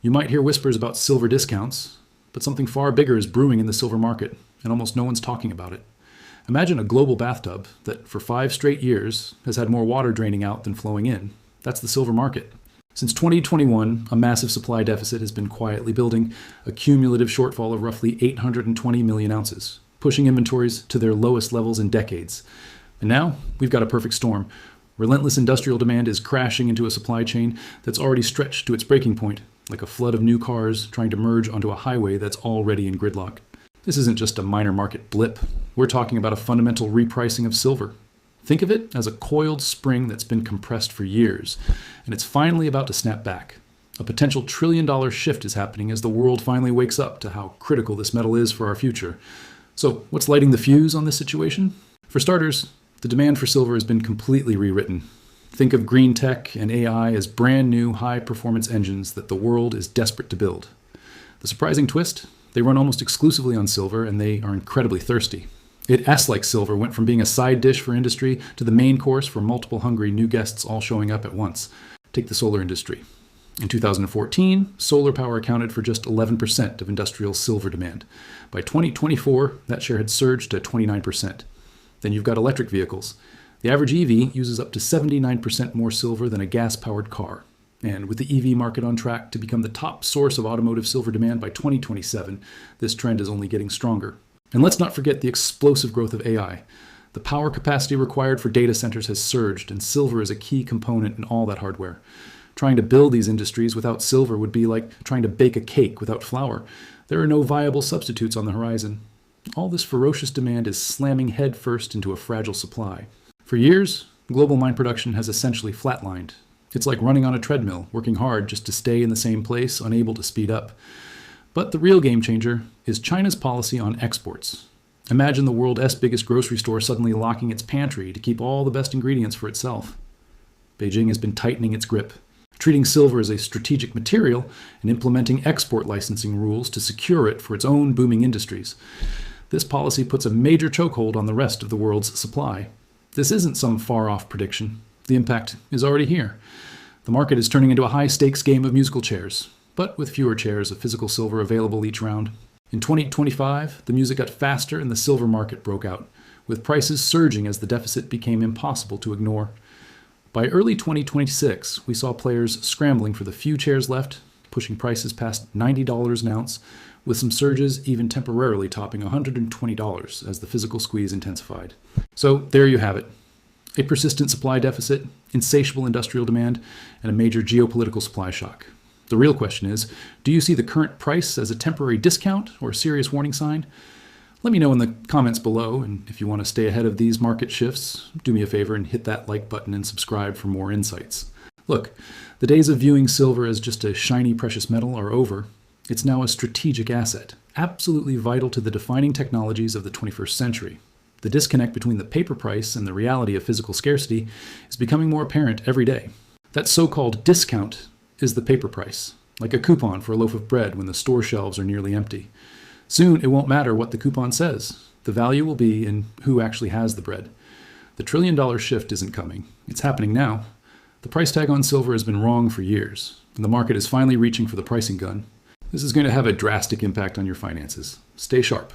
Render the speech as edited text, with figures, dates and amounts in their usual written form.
You might hear whispers about silver discounts, but something far bigger is brewing in the silver market, and almost no one's talking about it. Imagine a global bathtub that, for 5 straight years, has had more water draining out than flowing in. That's the silver market. Since 2021, a massive supply deficit has been quietly building, a cumulative shortfall of roughly 820 million ounces, pushing inventories to their lowest levels in decades. And now, we've got a perfect storm. Relentless industrial demand is crashing into a supply chain that's already stretched to its breaking point, like a flood of new cars trying to merge onto a highway that's already in gridlock. This isn't just a minor market blip. We're talking about a fundamental repricing of silver. Think of it as a coiled spring that's been compressed for years, and it's finally about to snap back. A potential trillion-dollar shift is happening as the world finally wakes up to how critical this metal is for our future. So, what's lighting the fuse on this situation? For starters, the demand for silver has been completely rewritten. Think of green tech and AI as brand new high-performance engines that the world is desperate to build. The surprising twist? They run almost exclusively on silver, and they are incredibly thirsty. It S-like silver went from being a side dish for industry to the main course for multiple hungry new guests all showing up at once. Take the solar industry. In 2014, solar power accounted for just 11% of industrial silver demand. By 2024, that share had surged to 29%. Then you've got electric vehicles. The average EV uses up to 79% more silver than a gas-powered car. And with the EV market on track to become the top source of automotive silver demand by 2027, this trend is only getting stronger. And let's not forget the explosive growth of AI. The power capacity required for data centers has surged, and silver is a key component in all that hardware. Trying to build these industries without silver would be like trying to bake a cake without flour. There are no viable substitutes on the horizon. All this ferocious demand is slamming headfirst into a fragile supply. For years, global mine production has essentially flatlined. It's like running on a treadmill, working hard just to stay in the same place, unable to speed up. But the real game changer is China's policy on exports. Imagine the world's biggest grocery store suddenly locking its pantry to keep all the best ingredients for itself. Beijing has been tightening its grip, treating silver as a strategic material and implementing export licensing rules to secure it for its own booming industries. This policy puts a major chokehold on the rest of the world's supply. This isn't some far-off prediction. The impact is already here. The market is turning into a high-stakes game of musical chairs, but with fewer chairs of physical silver available each round. In 2025, the music got faster and the silver market broke out, with prices surging as the deficit became impossible to ignore. By early 2026, we saw players scrambling for the few chairs left, pushing prices past $90 an ounce, with some surges even temporarily topping $120 as the physical squeeze intensified. So there you have it. A persistent supply deficit, insatiable industrial demand, and a major geopolitical supply shock. The real question is, do you see the current price as a temporary discount or a serious warning sign? Let me know in the comments below, and if you want to stay ahead of these market shifts, do me a favor and hit that like button and subscribe for more insights. Look, the days of viewing silver as just a shiny precious metal are over. It's now a strategic asset, absolutely vital to the defining technologies of the 21st century. The disconnect between the paper price and the reality of physical scarcity is becoming more apparent every day. That so-called discount is the paper price, like a coupon for a loaf of bread when the store shelves are nearly empty. Soon, it won't matter what the coupon says. The value will be in who actually has the bread. The trillion-dollar shift isn't coming. It's happening now. The price tag on silver has been wrong for years, and the market is finally reaching for the pricing gun. This is going to have a drastic impact on your finances. Stay sharp.